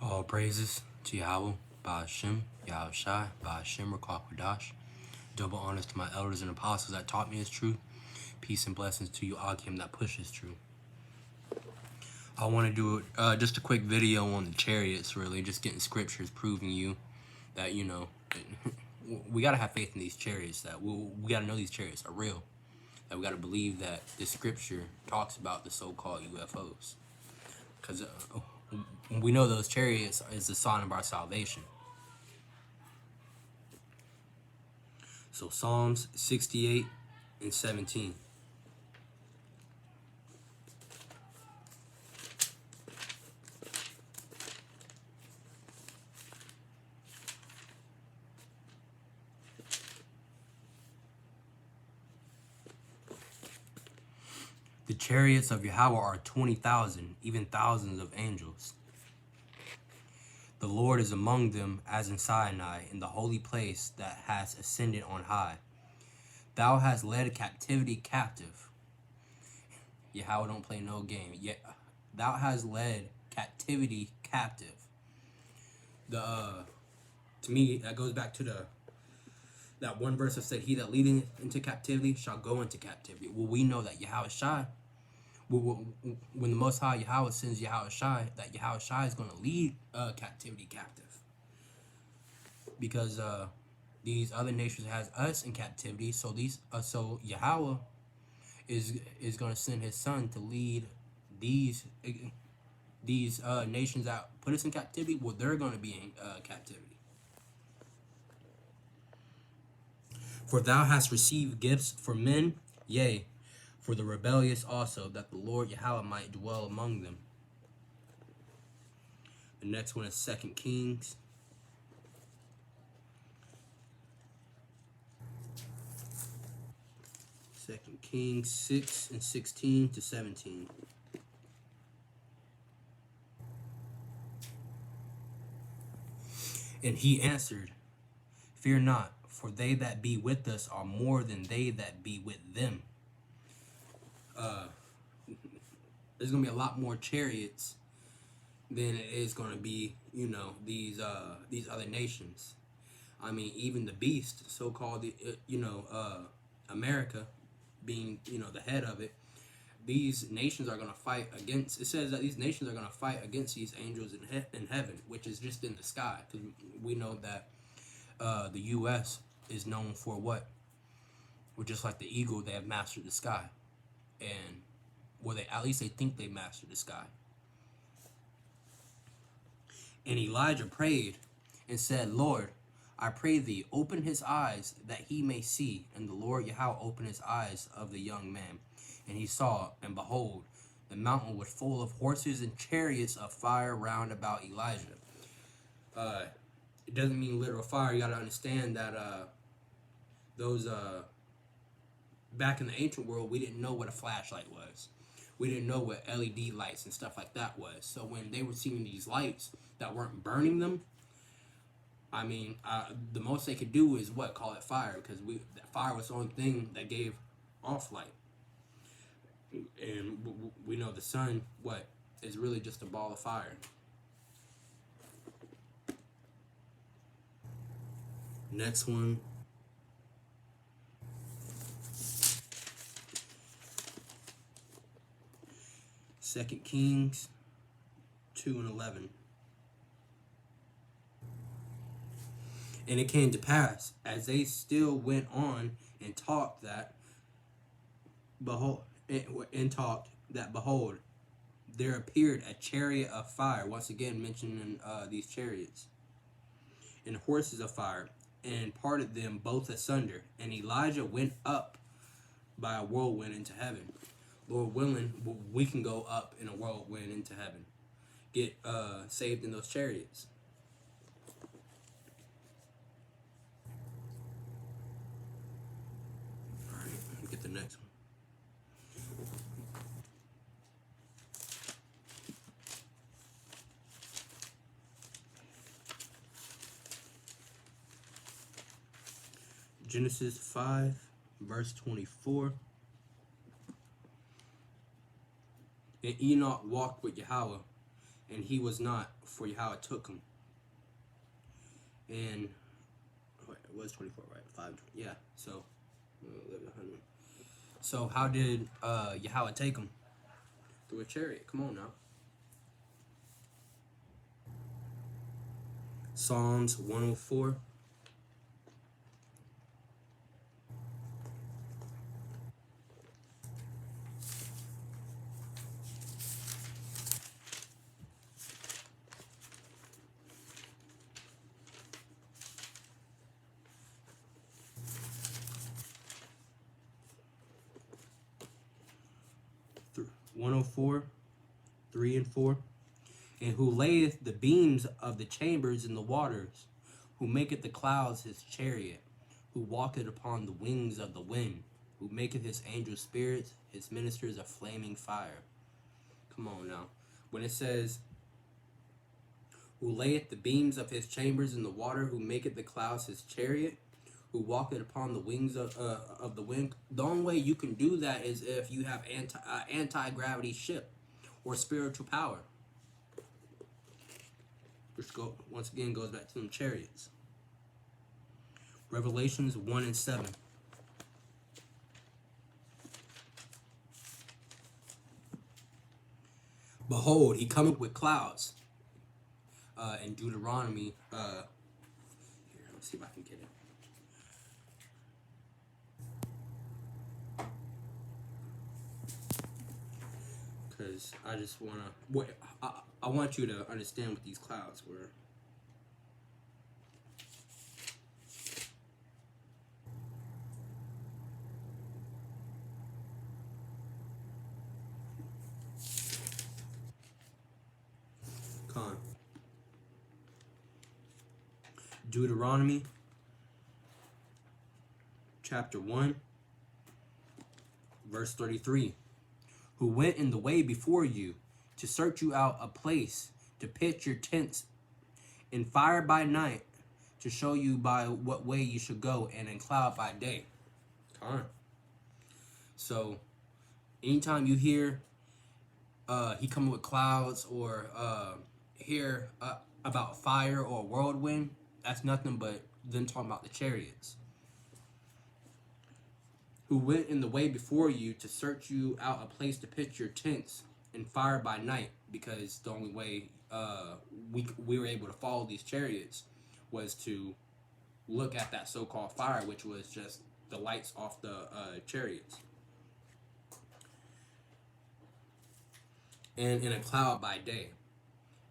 All praises to YAHAWAH, Ba'ashem, Yahushai, Ba'ashem, Rakakwadash. Double honors to my elders and apostles that taught me his truth. Peace and blessings to you, Akim, that pushes truth. I want to do just a quick video on the chariots, really, just getting scriptures proving you that, we got to have faith in these chariots, that we got to know these chariots are real, that we got to believe that this scripture talks about the so-called UFOs. Because we know those chariots is the sign of our salvation. So Psalms 68 and 17. The chariots of YAHAWAH are 20,000, even thousands of angels. The Lord is among them as in Sinai, in the holy place that has ascended on high. Thou hast led captivity captive. YAHAWAH don't play no game. Yet thou hast led captivity captive. To me, that goes back to that one verse that said, "He that leadeth into captivity shall go into captivity." Well, we know that Yahushai, when the Most High YAHAWAH sends Yahushai, that Yahushai is going to lead captivity captive, because these other nations has us in captivity. So so YAHAWAH is going to send his son to lead these nations that put us in captivity. Well, they're going to be in captivity. For thou hast received gifts for men, yea, for the rebellious also, that the Lord YAHAWAH might dwell among them. The next one is 2 Kings. Second Kings 6 and 16 to 17. And he answered, "Fear not, for they that be with us are more than they that be with them." There's gonna be a lot more chariots than it is gonna be, these other nations. I mean, even the beast, so-called, America, being the head of it. These nations are gonna fight against. It says that these nations are gonna fight against these angels in heaven, which is just in the sky. Because we know that the U.S. is known for what? Well, just like the eagle, they have mastered the sky, and at least they think they mastered the sky. And Elijah prayed and said, "Lord, I pray thee, open his eyes that he may see." And the Lord YAHAWAH opened his eyes of the young man, and he saw, and behold, the mountain was full of horses and chariots of fire round about Elijah. It doesn't mean literal fire. You got to understand that those back in the ancient world, we didn't know what a flashlight was. We didn't know what LED lights and stuff like that was. So when they were seeing these lights that weren't burning them, I mean, the most they could do is call it fire, because fire was the only thing that gave off light. And we know the sun, is really just a ball of fire. Next one. Second Kings 2 and 11. And it came to pass, as they still went on and talked that, behold, there appeared a chariot of fire. Once again, mentioning these chariots, and horses of fire, and parted them both asunder. And Elijah went up by a whirlwind into heaven. Lord willing, we can go up in a whirlwind into heaven, get saved in those chariots. All right, let me get the next one. Genesis 5, verse 24. And Enoch walked with YAHAWAH, and he was not, for Yahweh took him. And it was 24, right? 5, yeah. So 1100. So how did Yahweh take him? Through a chariot. Come on now. Psalms 104. Th 104, 3 and 4. And who layeth the beams of the chambers in the waters, who maketh the clouds his chariot, who walketh upon the wings of the wind, who maketh his angel spirits, his ministers a flaming fire. Come on now. When it says, who layeth the beams of his chambers in the water, who maketh the clouds his chariot, who walketh upon the wings of the wind. The only way you can do that is if you have anti-gravity ship or spiritual power. Which once again goes back to them chariots. Revelations 1 and 7. Behold, he cometh with clouds. In Deuteronomy, here, let's see if I can get it. Because I just want to, I want you to understand what these clouds were. Deuteronomy chapter 1 verse 33. Who went in the way before you to search you out a place to pitch your tents in fire by night, to show you by what way you should go, and in cloud by day. So anytime you hear he coming with clouds, or hear about fire or whirlwind, that's nothing but them talking about the chariots. Who went in the way before you to search you out a place to pitch your tents in fire by night, because the only way we were able to follow these chariots was to look at that so-called fire, which was just the lights off the chariots. And in a cloud by day.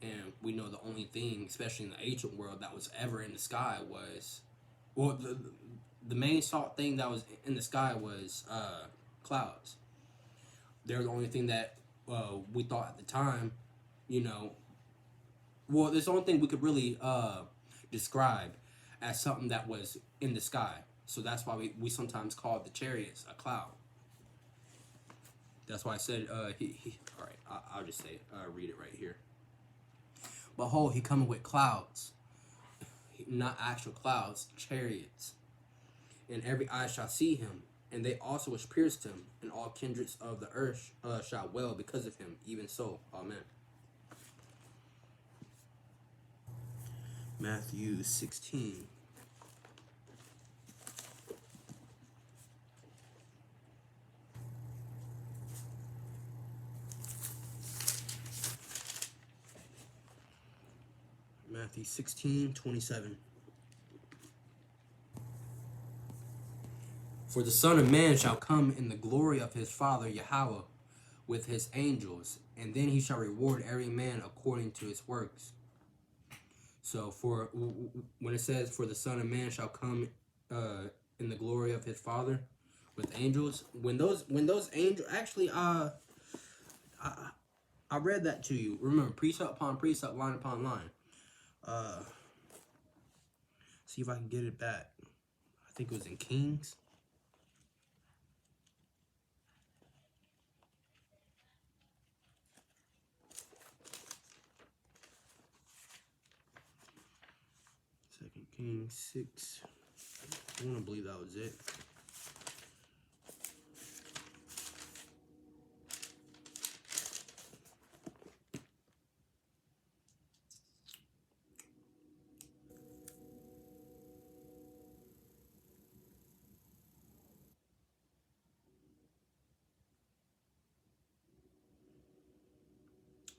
And we know the only thing, especially in the ancient world, that was ever in the sky was, well, the main salt thing that was in the sky was clouds. They're the only thing that we thought at the time, you know, well, there's the only thing we could really describe as something that was in the sky. So that's why we sometimes call the chariots a cloud. That's why I said, all right, I'll just say it, read it right here. Behold, he cometh with clouds, not actual clouds, chariots. And every eye shall see him, and they also which pierced him, and all kindreds of the earth shall wail because of him. Even so, amen. Matthew 16. Matthew 16:27. For the Son of Man shall come in the glory of his Father YAHAWAH with his angels, and then he shall reward every man according to his works. So for when it says, for the Son of Man shall come in the glory of his Father with angels, when those angels, actually I read that to you. Remember, precept upon precept, line upon line. See if I can get it back. I think it was in Kings. Second Kings 6. I want to believe that was it.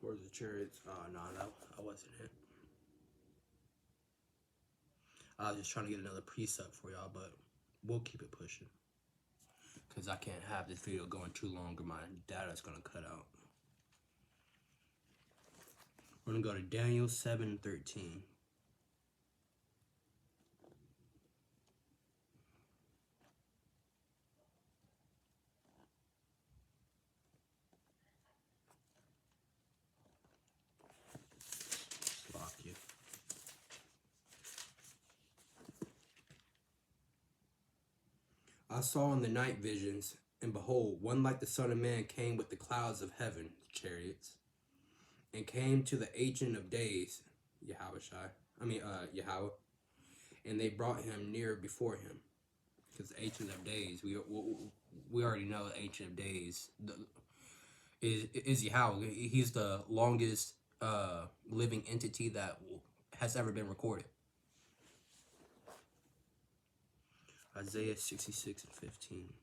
Where's the chariots? Oh, no, I wasn't it. I was just trying to get another precept for y'all, but we'll keep it pushing. Because I can't have this video going too long or my data's going to cut out. We're going to go to Daniel 7:13. I saw in the night visions, and behold, one like the Son of Man came with the clouds of heaven, chariots, and came to the Ancient of Days, Yahawah, and they brought him near before him. Because the Ancient of Days, we already know the Ancient of Days is Yahawah. He's the longest living entity that has ever been recorded. Isaiah 66:15.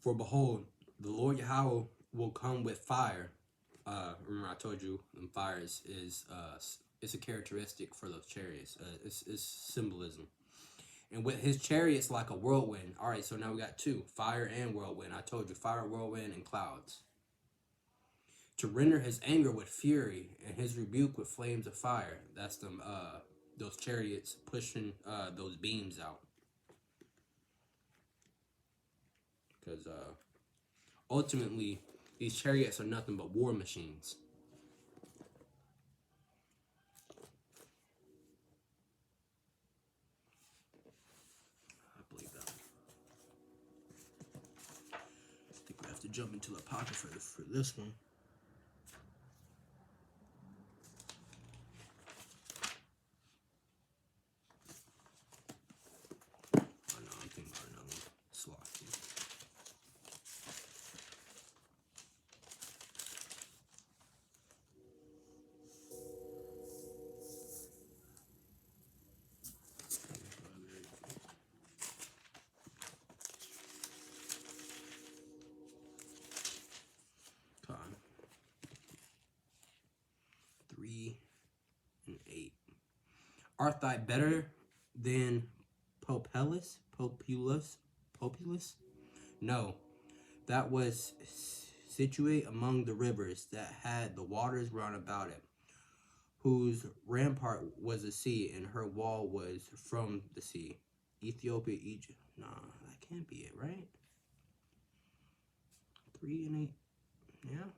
For behold, the Lord Yahawah will come with fire. Remember I told you fire is it's a characteristic for those chariots. It's symbolism. And with his chariots like a whirlwind. All right, so now we got two, fire and whirlwind. I told you, fire, whirlwind, and clouds. To render his anger with fury and his rebuke with flames of fire. That's them. Those chariots pushing those beams out. Because ultimately, these chariots are nothing but war machines. I believe that. I think we have to jump into the pocket for this one. Oh no, I'm thinking about another one. Sloth. 3 and 8. Art thou better than Populus? No, that was situate among the rivers that had the waters round about it, whose rampart was the sea, and her wall was from the sea. Ethiopia, Egypt. Nah, that can't be it, right? 3 and 8. Yeah.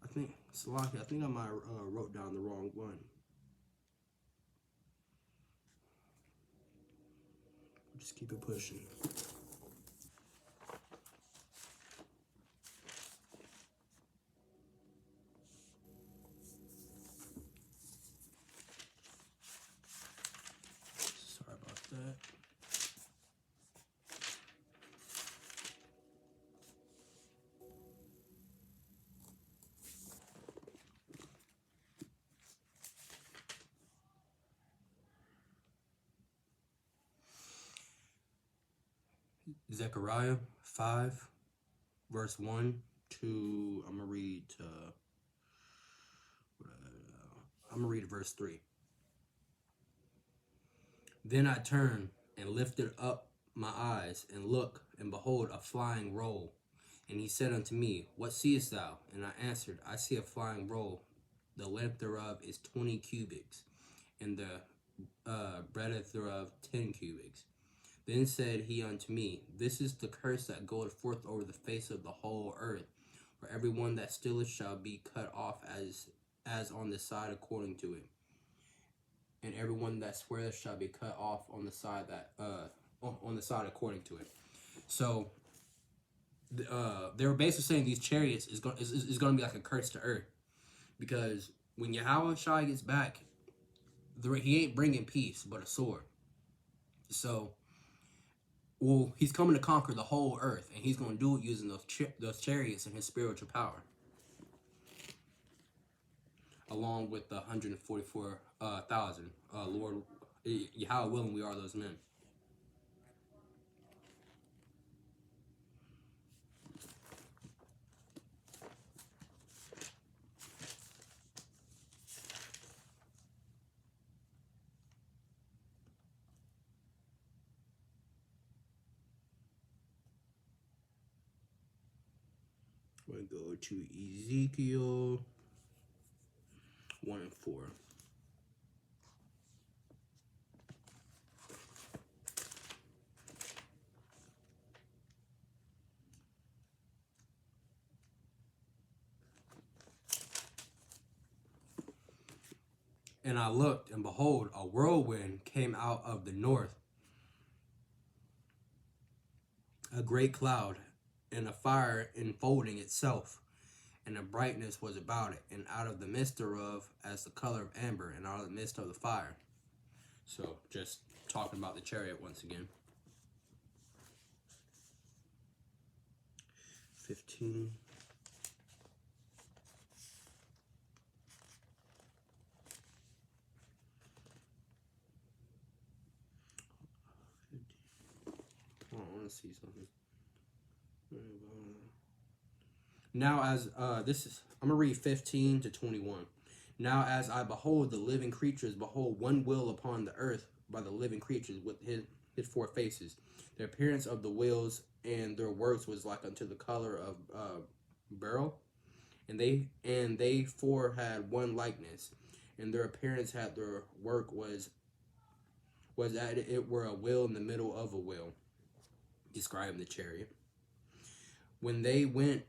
I think, Salaki, I think I might wrote down the wrong one. Just keep it pushing. Sorry about that. Zechariah 5, verse 1 to, I'm going to read verse 3. Then I turned and lifted up my eyes, and look, and behold, a flying roll. And he said unto me, What seest thou? And I answered, I see a flying roll. The length thereof is 20 cubits, and the breadth thereof 10 cubits. Then said he unto me, This is the curse that goeth forth over the face of the whole earth. For every one that stealeth shall be cut off as on the side according to it. And every one that sweareth shall be cut off on the side that on the side according to it. So they were basically saying these chariots is going to be like a curse to earth, because When Yahawah gets back, he ain't bringing peace, but a sword. So, well, he's coming to conquer the whole earth, and he's going to do it using those chariots and his spiritual power, along with the 144,000. Lord, Yahweh willing, we are those men. We're going to go to Ezekiel 1 and 4. And I looked, and behold, a whirlwind came out of the north, a great cloud, and a fire enfolding itself, and a brightness was about it, and out of the midst thereof as the color of amber, and out of the midst of the fire. So, just talking about the chariot once again. 15. Oh, I want to see something. Now as I'm gonna read 15 to 21. Now as I behold the living creatures, behold one wheel upon the earth by the living creatures with his four faces. The appearance of the wheels and their works was like unto the color of beryl, and they four had one likeness, and their appearance had their work was that it were a wheel in the middle of a wheel, describing the chariot. When they went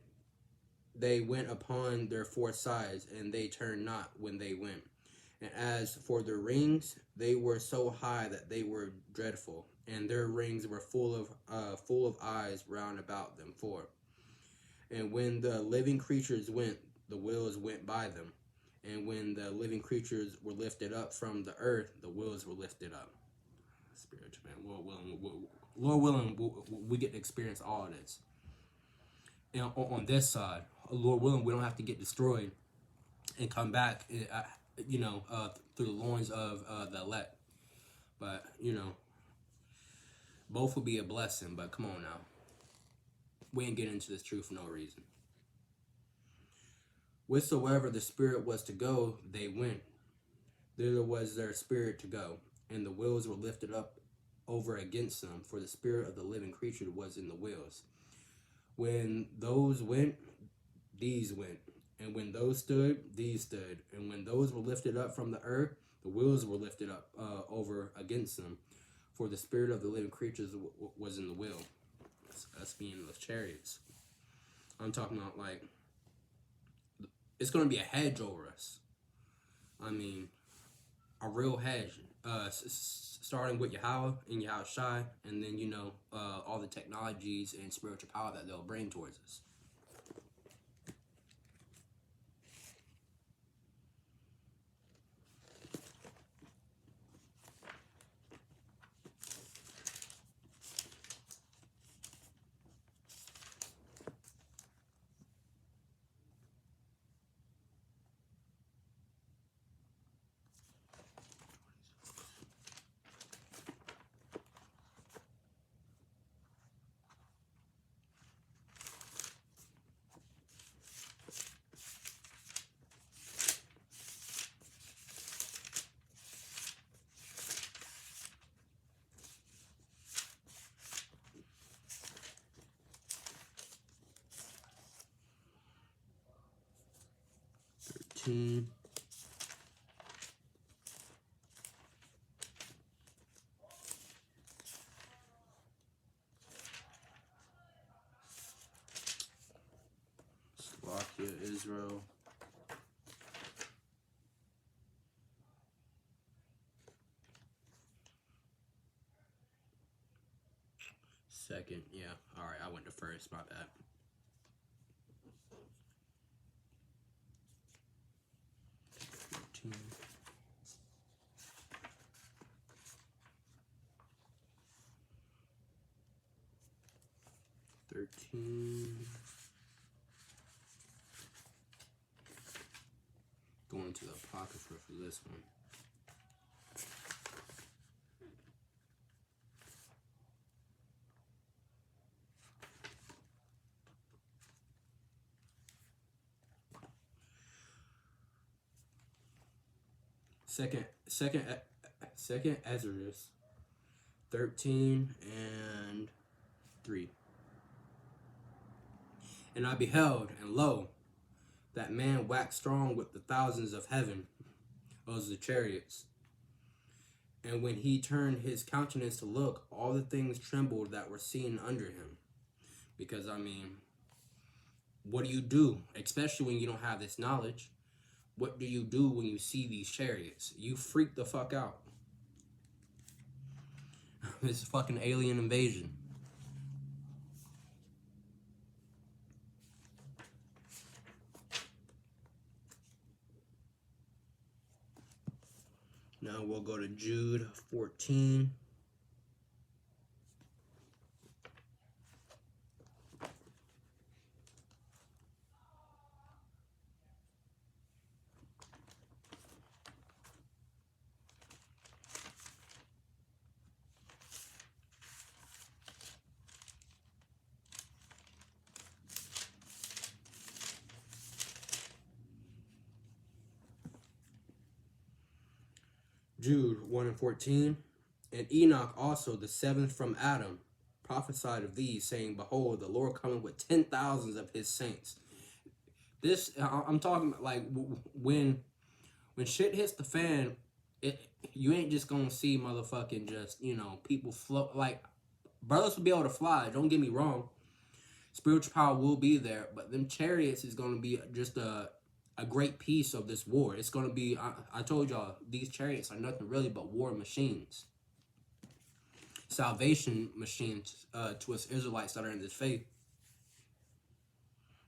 upon their four sides, and they turned not when they went. And as for their rings, they were so high that they were dreadful, and their rings were full of eyes round about them four. And when the living creatures went, the wheels went by them. And when the living creatures were lifted up from the earth, the wheels were lifted up. Spiritual man, Lord willing, we get to experience all of this. And on this side, Lord willing, we don't have to get destroyed and come back, through the loins of the elect. But, both will be a blessing. But come on now. We ain't getting into this truth for no reason. Wheresoever the spirit was to go, they went. Thither was their spirit to go. And the wheels were lifted up over against them, for the spirit of the living creature was in the wheels. When those went, these went. And when those stood, these stood. And when those were lifted up from the earth, the wheels were lifted up over against them. For the spirit of the living creatures was in the wheel. Us being those chariots. I'm talking about, like, it's going to be a hedge over us. I mean, a real hedge. Starting with Yahawah and Yahawashi, and then, all the technologies and spiritual power that they'll bring towards us. Slovakia, Israel. Second, yeah. Alright, I went to first, my bad. 13. Going to the Apocrypha for this one. Second Ezra 13 and 3. And I beheld, and lo, that man waxed strong with the thousands of heaven, those the chariots. And when he turned his countenance to look, all the things trembled that were seen under him. Because, I mean, what do you do, especially when you don't have this knowledge? What do you do when you see these chariots? You freak the fuck out. This is fucking alien invasion. Now we'll go to Jude 14. Jude 1 and 14. And Enoch also, the seventh from Adam, prophesied of these, saying, Behold, the Lord cometh with 10,000s of his saints. This, I'm talking about, like, when shit hits the fan, you ain't just gonna see motherfucking just, you know, people float. Like, brothers will be able to fly, don't get me wrong. Spiritual power will be there, but them chariots is gonna be just a great piece of this war. It's going to be, I told y'all, these chariots are nothing really but war machines. Salvation machines to us Israelites that are in this faith.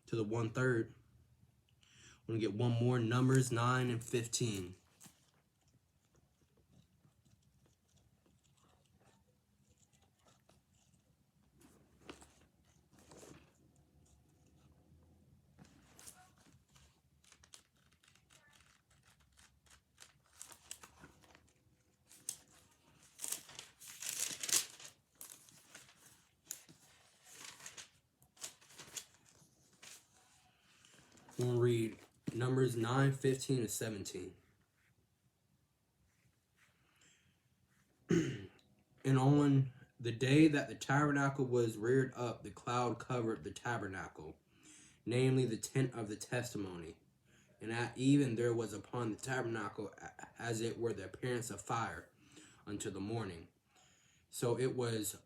To the 1/3. We're going to get one more, Numbers 9 and 15. We're going to read Numbers 9, 15 and 17. And on the day that the tabernacle was reared up, the cloud covered the tabernacle, namely the tent of the testimony. And at even there was upon the tabernacle, as it were, the appearance of fire until the morning. So it was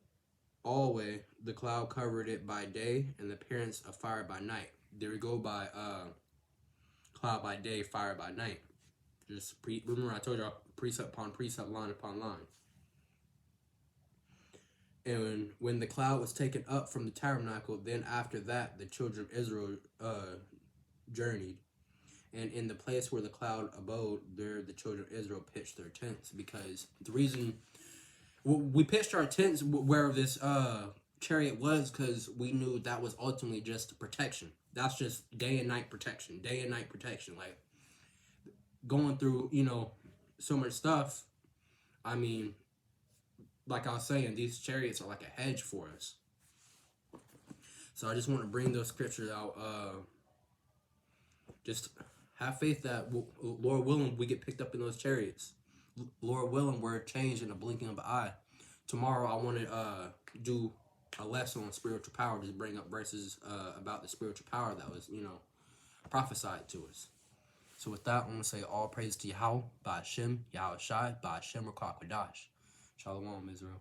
always the cloud covered it by day, and the appearance of fire by night. There we go by cloud by day, fire by night. Just remember I told y'all precept upon precept, line upon line. And when the cloud was taken up from the tabernacle, then after that the children of Israel journeyed. And in the place where the cloud abode, there the children of Israel pitched their tents. Because the reason we pitched our tents where this chariot was, because we knew that was ultimately just protection. That's just day and night protection. Day and night protection. Like, going through, you know, so much stuff. I mean, like I was saying, these chariots are like a hedge for us. So I just want to bring those scriptures out. Just have faith that, Lord willing, we get picked up in those chariots. Lord willing, we're changed in a blinking of an eye. Tomorrow I want to do a lesson on spiritual power, just bring up verses about the spiritual power that was, you know, prophesied to us. So with that, I'm going to say all praise to Yahawah, Ba'ashem, Yahweh Shai, Ba'ashem, Rakak Wadash. Shalom, Israel.